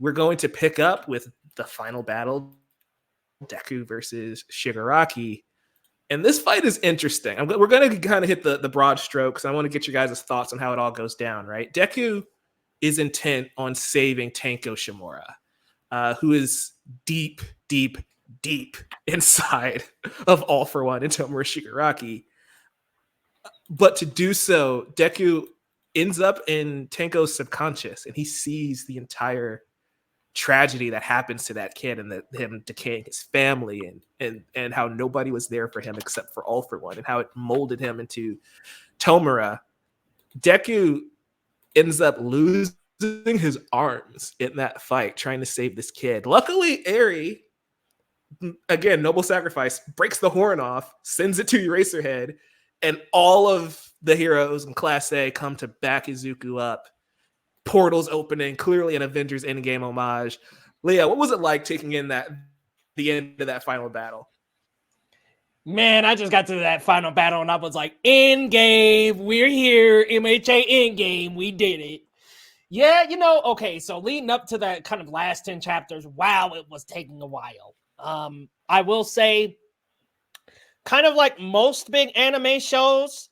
we're going to pick up with the final battle, Deku versus Shigaraki. And this fight is interesting. We're going to kind of hit the broad strokes. I want to get your guys' thoughts on how it all goes down, right? Deku is intent on saving Tenko Shimura, who is deep, deep, deep inside of All for One and Tomura Shigaraki. But to do so, Deku ends up in Tenko's subconscious, and he sees the entire tragedy that happens to that kid, and him decaying his family, and how nobody was there for him except for All for One, and how it molded him into Tomura. Deku ends up losing his arms in that fight trying to save this kid. Luckily, Eri, again, noble sacrifice, breaks the horn off, sends it to Eraserhead, and all of the heroes in Class A come to back Izuku up. Portals opening, clearly an Avengers Endgame homage. Leah, what was it like taking in the end of that final battle? Man, I just got to that final battle and I was like, Endgame, we're here, MHA Endgame, we did it. Yeah, okay, so leading up to that kind of last 10 chapters, wow, it was taking a while. I will say, kind of like most big anime shows,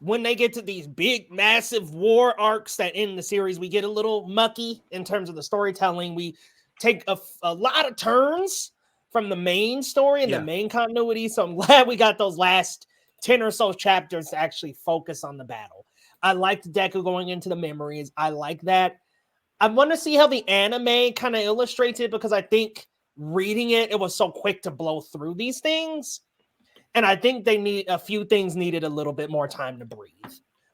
when they get to these big, massive war arcs that end the series, we get a little mucky in terms of the storytelling. We take a lot of turns from the main story and the main continuity. So I'm glad we got those last 10 or so chapters to actually focus on the battle. I liked Deku going into the memories. I like that. I want to see how the anime kind of illustrates it, because I think reading it was so quick to blow through these things. And I think a few things needed a little bit more time to breathe.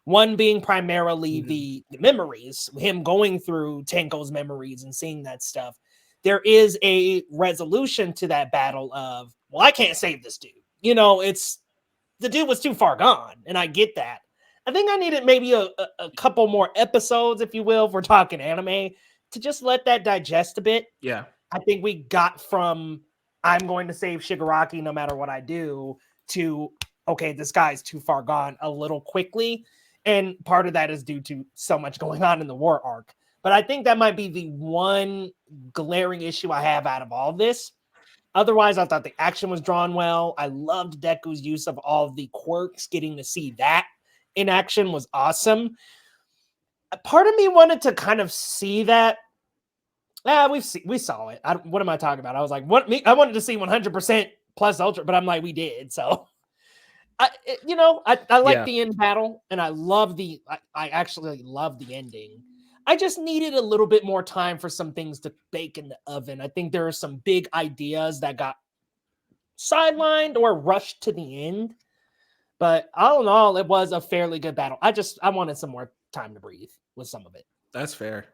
One being primarily the memories, him going through Tenko's memories and seeing that stuff. There is a resolution to that battle of, well, I can't save this dude. The dude was too far gone, and I get that. I think I needed maybe a couple more episodes, if you will, if we're talking anime, to just let that digest a bit. Yeah. I think we got from, I'm going to save Shigaraki no matter what I do, to, okay, this guy's too far gone a little quickly. And part of that is due to so much going on in the war arc. But I think that might be the one glaring issue I have out of all this. Otherwise, I thought the action was drawn well. I loved Deku's use of all of the quirks. Getting to see that in action was awesome. Part of me wanted to kind of see that. We saw it. What am I talking about? I was like, I wanted to see 100% plus ultra, but I'm like, we did. So, I like the end battle, and I actually love the ending. I just needed a little bit more time for some things to bake in the oven. I think there are some big ideas that got sidelined or rushed to the end. But all in all, it was a fairly good battle. I wanted some more time to breathe with some of it. That's fair.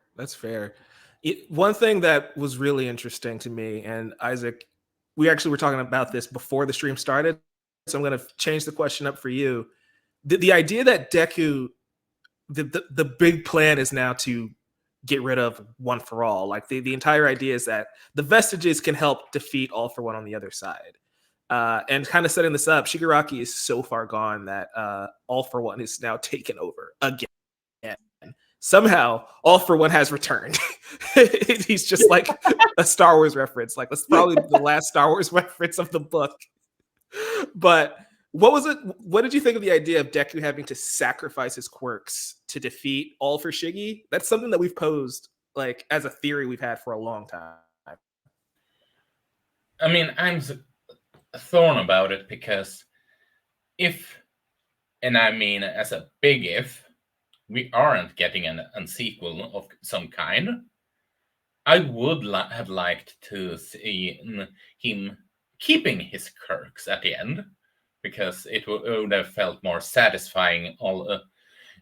One thing that was really interesting to me, and Isaac, we actually were talking about this before the stream started, so I'm going to change the question up for you. The idea that Deku, the big plan is now to get rid of One for All. Like the entire idea is that the vestiges can help defeat All for One on the other side. And kind of setting this up, Shigaraki is so far gone that All for One is now taken over again. Somehow, All for One has returned. He's just like a Star Wars reference. Like, that's probably the last Star Wars reference of the book. But what was it? What did you think of the idea of Deku having to sacrifice his quirks to defeat All for Shiggy? That's something that we've posed, like, as a theory we've had for a long time. I mean, I'm thorn about it, because if, and I mean as a big if, we aren't getting a sequel of some kind, I would have liked to see him keeping his quirks at the end, because it would have felt more satisfying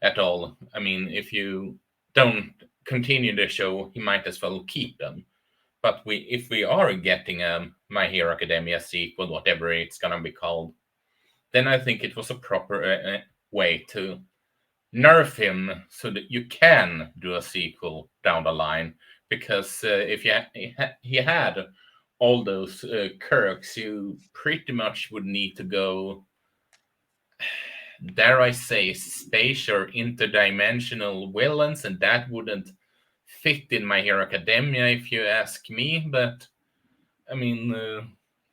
at all. I mean, if you don't continue the show, he might as well keep them. But if we are getting a My Hero Academia sequel, whatever it's gonna be called, then I think it was a proper way to nerf him so that you can do a sequel down the line. Because if he had all those quirks, you pretty much would need to go, dare I say, space or interdimensional villains, and that wouldn't fit in My Hero Academia, if you ask me. But I mean,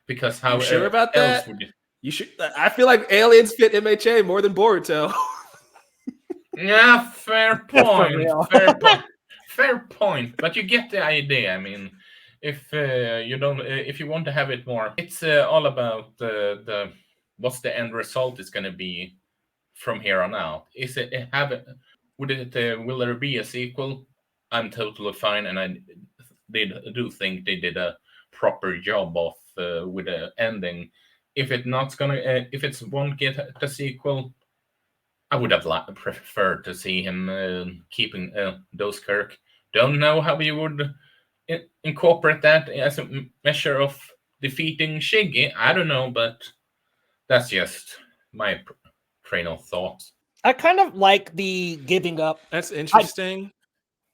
because how You sure about else that? would it? You should. I feel like aliens fit MHA more than Boruto. Yeah, fair For point. real. Fair point. But you get the idea. I mean, if you don't, if you want to have it more, it's all about the what's the end result is going to be from here on out. Is it would it will there be a sequel? I'm totally fine, and I do think they did a proper job of with the ending. If it won't get the sequel, I would have preferred to see him keeping those quirk. Don't know how you would incorporate that as a measure of defeating Shiggy. I don't know, but that's just my train of thought. I kind of like the giving up. That's interesting.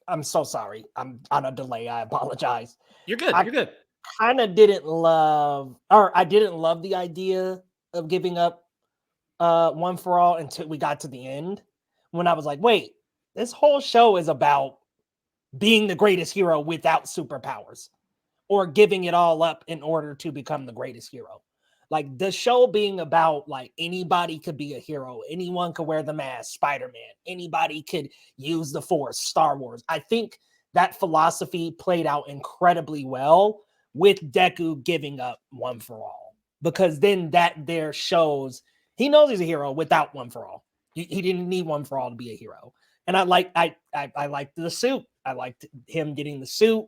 I'm so sorry. I'm on a delay. I apologize. You're good. I- You're good. Kind of didn't love, or I didn't love the idea of giving up One for All until we got to the end, when I was like, wait, this whole show is about being the greatest hero without superpowers, or giving it all up in order to become the greatest hero. Like the show being about like anybody could be a hero, anyone could wear the mask, Spider-Man, anybody could use the Force, Star Wars. I think that philosophy played out incredibly well with Deku giving up One for All, because then that there shows he knows he's a hero without One for All. He didn't need One for All to be a hero. And I liked the suit. I liked him getting the suit.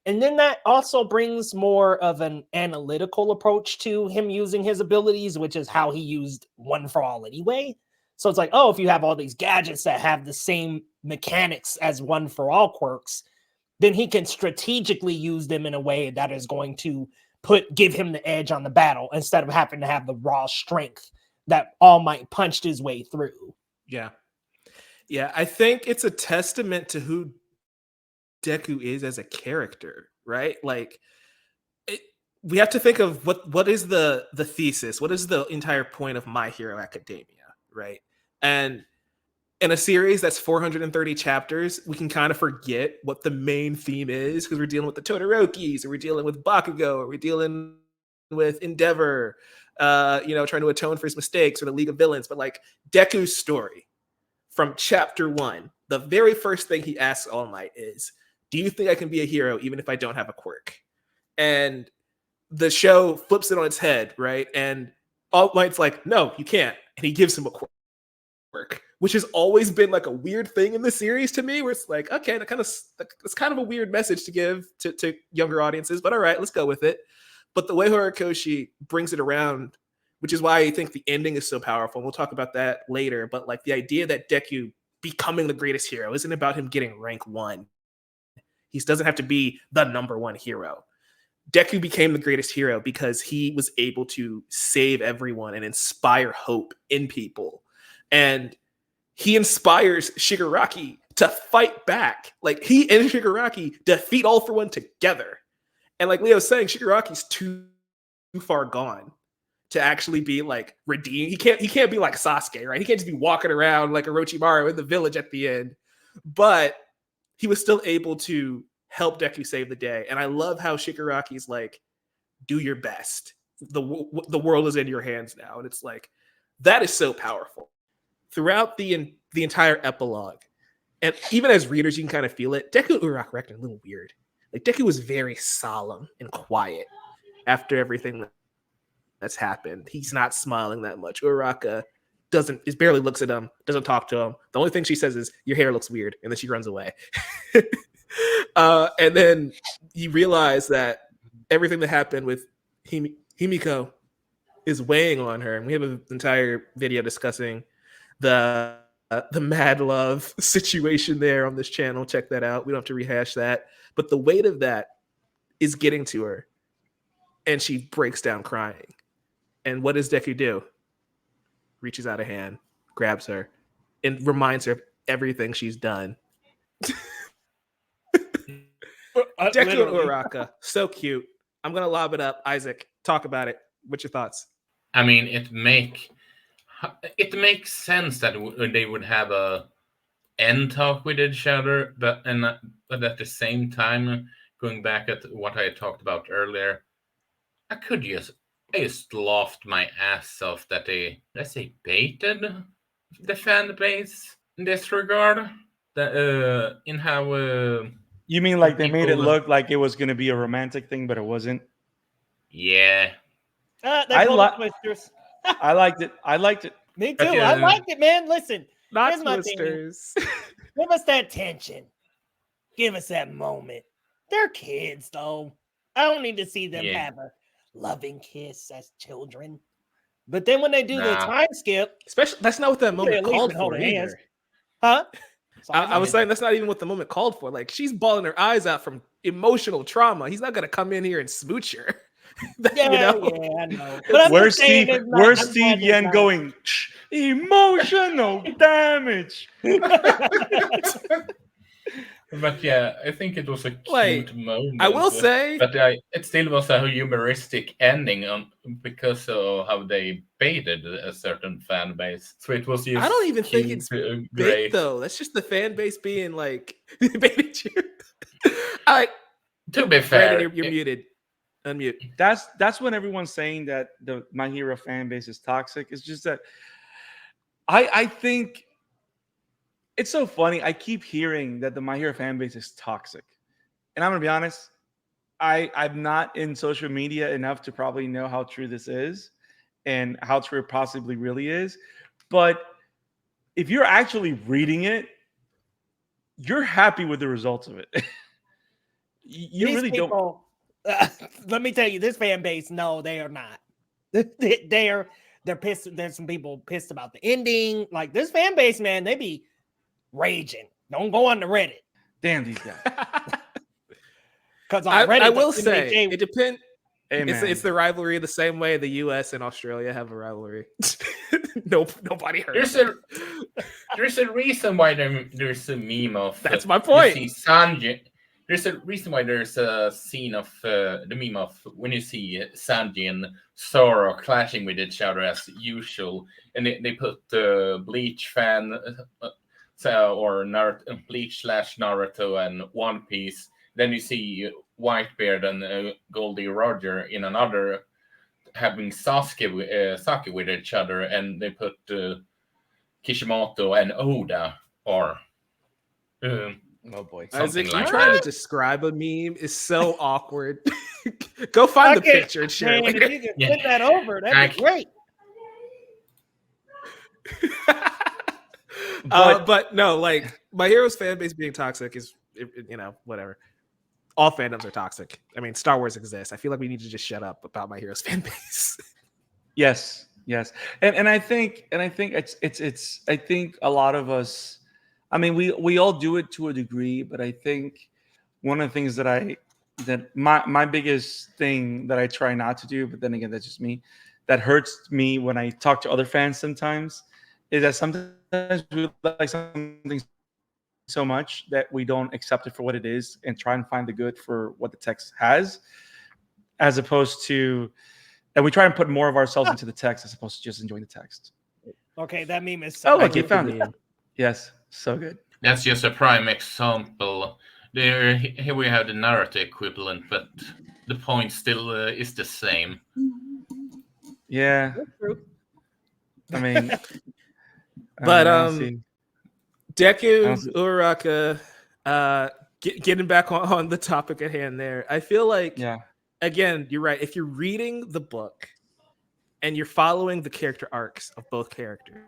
And then that also brings more of an analytical approach to him using his abilities, which is how he used One for All anyway. So it's like, oh, if you have all these gadgets that have the same mechanics as One for All quirks, then he can strategically use them in a way that is going to give him the edge on the battle, instead of having to have the raw strength that All Might punched his way through. Yeah. Yeah, I think it's a testament to who Deku is as a character, right? Like we have to think of what is the thesis, what is the entire point of My Hero Academia, right? And in a series that's 430 chapters, we can kind of forget what the main theme is, because we're dealing with the Todorokis, or we're dealing with Bakugo, or we're dealing with Endeavor, trying to atone for his mistakes, or the League of Villains. But like Deku's story from chapter 1, the very first thing he asks All Might is, do you think I can be a hero even if I don't have a quirk? And the show flips it on its head, right? And All Might's like, no, you can't. And he gives him a quirk, which has always been like a weird thing in the series to me, where it's like, okay, that's kind of a weird message to give to younger audiences, but all right, let's go with it. But the way Horikoshi brings it around, which is why I think the ending is so powerful, and we'll talk about that later, but like the idea that Deku becoming the greatest hero isn't about him getting rank 1. He doesn't have to be the number 1 hero. Deku became the greatest hero because he was able to save everyone and inspire hope in people. And he inspires Shigaraki to fight back. Like he and Shigaraki defeat All for One together. And like Leo's saying, Shigaraki's too far gone to actually be like redeemed. He can't be like Sasuke, right? He can't just be walking around like Orochimaru in the village at the end. But he was still able to help Deku save the day. And I love how Shigaraki's like, do your best. The world is in your hands now. And it's like, that is so powerful. Throughout the entire epilogue, and even as readers, you can kind of feel it. Deku and Uraraka are acting a little weird. Like Deku was very solemn and quiet after everything that's happened. He's not smiling that much. Uraraka barely looks at him, doesn't talk to him. The only thing she says is, your hair looks weird, and then she runs away. And then you realize that everything that happened with Himiko is weighing on her, and we have an entire video discussing the mad love situation there on this channel. Check that out. We don't have to rehash that, but the weight of that is getting to her, and she breaks down crying. And what does Deku do? Reaches out a hand, grabs her, and reminds her of everything she's done. Deku and Uraraka, so cute. I'm gonna lob it up. Isaac, talk about it. What's your thoughts? I mean, it makes sense that they would have a and talk with each other, but at the same time, going back at what I talked about earlier, I just laughed my ass off that they, let's say, baited the fan base in this regard. In how You mean like they made it people- look like it was going to be a romantic thing, but it wasn't? yeah, They're plot twisters. I liked it. I liked it. Me too. Okay, I liked it, man. Listen, Not here's my thing. twisters. Give us that tension. Give us that moment. They're kids, though. I don't need to see them Yeah. have a loving kiss as children. But then when they do the Nah. time skip, Especially that's not what that at moment least called been for holding hands. either. huh? I was saying that's not even what the moment called for. Like she's bawling her eyes out from emotional trauma. He's not gonna come in here and smooch her. yeah, you know? yeah, I know. But I'm Where's just saying Steve? it's not- Where's I'm Steve glad it's Yen not- going? Emotional damage. but yeah, I think it was a cute Like, moment. I will say, but it still was a humoristic ending because of how they baited a certain fan base. So it was just I don't even think cute, it's great. bait though. That's just the fan base being like baited you. I To be fair, Brandon, you're muted. Unmute. That's when everyone's saying that the My Hero fan base is toxic. It's just that I think it's so funny. I keep hearing that the My Hero fan base is toxic. And I'm gonna be honest, I'm not in social media enough to probably know how true this is and how true it possibly really is. But if you're actually reading it, you're happy with the results of it. You These really don't. people, let me tell you, this fan base, no, they are not. They're pissed. There's some people pissed about the ending. Like this fan base, man, they be raging. Don't go on the Reddit. Damn these guys. Because I will say it depends. Hey, man. It's the rivalry the same way the U.S. and Australia have a rivalry. Nobody heard. There's a reason why there's a meme of. That's my point. You see Sanji. There's a reason why there's a scene of the meme of when you see Sanji and Zoro clashing with each other as usual, and they put the Bleach fan, or Naruto, Bleach / Naruto and One Piece. Then you see Whitebeard and Goldie Roger in another having Sasuke with each other, and they put Kishimoto and Oda or. Oh boy. Isaac, like you trying that. to describe a meme is so awkward. Go find the picture and share it Man, later. if you can flip that over, that'd be great. But no, like My Hero's fan base being toxic is, whatever. All fandoms are toxic. I mean, Star Wars exists. I feel like we need to just shut up about My Hero's fan base. Yes, and I think it's I think a lot of us. I mean, we all do it to a degree, but I think one of the things that my biggest thing that I try not to do, but then again, that's just me, that hurts me when I talk to other fans sometimes, is that sometimes we like something so much that we don't accept it for what it is and try and find the good for what the text has, as opposed to, and we try and put more of ourselves into the text as opposed to just enjoying the text. Okay, that meme is so. Oh, look, you found it. Yes, so good. That's just a prime example. Here we have the Naruto equivalent, but the point still is the same. Yeah, I mean, But see. Deku, Uraka, getting back on the topic at hand there. I feel like, Yeah, again, you're right. If you're reading the book and you're following the character arcs of both characters,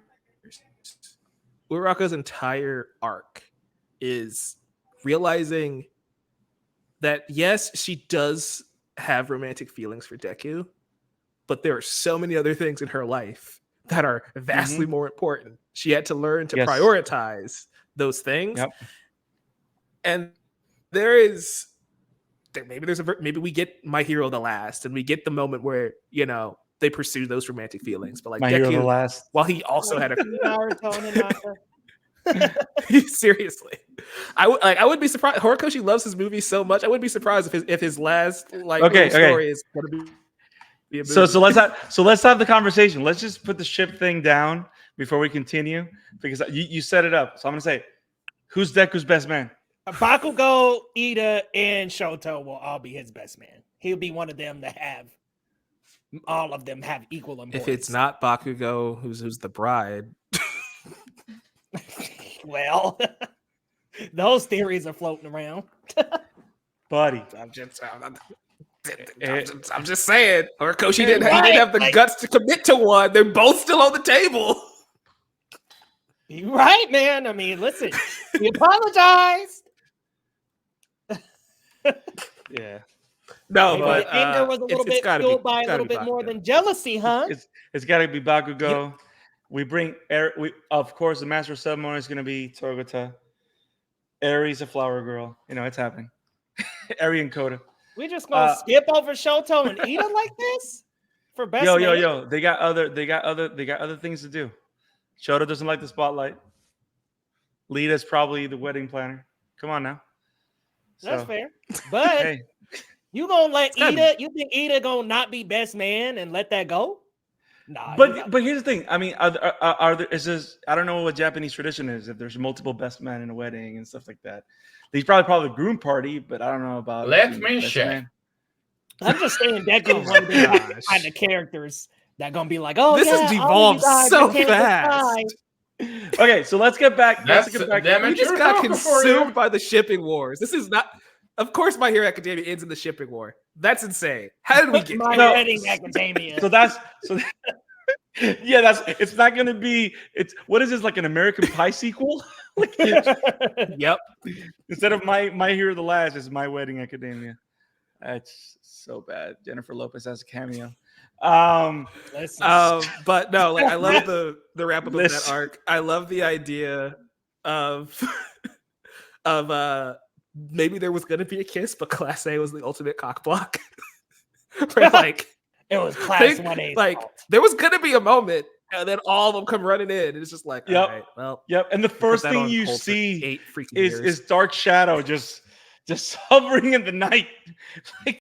Uraka's entire arc is realizing that, yes, she does have romantic feelings for Deku, but there are so many other things in her life that are vastly more important. She had to learn to prioritize those things. Yep. And maybe we get My Hero the last, and we get the moment where, they pursue those romantic feelings. But like My Deku, Hero the last. while he also had a Naruto and Hinata. seriously, I would be surprised. Horikoshi loves his movie so much. I wouldn't be surprised if his last little story is going to be a movie. So let's have the conversation. Let's just put the ship thing down before we continue, because you set it up. So I'm gonna say, Who's Deku's best man? Bakugo, Ida, and Shoto will all be his best man. He'll be one of them to have all of them have equal importance. If it's not Bakugo, who's the bride? Well, those theories are floating around. Buddy. I'm just saying. Horikoshi didn't Right, have the guts to commit to one. They're both still on the table. You're right, man. I mean, listen, we apologized. Yeah. No, Maybe but the anger was a little bit fueled by a little bit more than jealousy, huh? It's got to be Bakugo. We bring of course, the master of ceremony is going to be Togata. Aries, a flower girl. You know, it's happening. Eri and Koda. We just gonna skip over Shoto and Ida like this for best. Yo. They got other things to do. Shoto doesn't like the spotlight. Lita's probably the wedding planner. Come on now. That's fair. But hey. You gonna let Ida? You think Ida gonna not be best man and let that go? Nah. But here's the thing. I mean, are there? Is this? I don't know what Japanese tradition is. If there's multiple best men in a wedding and stuff like that, he's probably the groom party. But I don't know about. Let me check. I'm just saying Deku one of the kind of characters that gonna be like, oh, this has devolved so fast. Okay, so let's get back. We just got consumed by the shipping wars. This is not. Of course, My Hero Academia ends in the shipping war. That's insane. How did we get My Wedding Academia? It's not going to be. It's what is this, like an American Pie sequel? Yep. Instead of my Hero the Last, it's My Wedding Academia. That's so bad. Jennifer Lopez has a cameo. But no, like I love the wrap up of that arc. I love the idea of maybe there was going to be a kiss, but Class A was the ultimate cock block. Like it was Class 1A. Like there was going to be a moment, and then all of them come running in, and it's just like, all right, well, And the first thing you see is Dark Shadow just hovering in the night. Like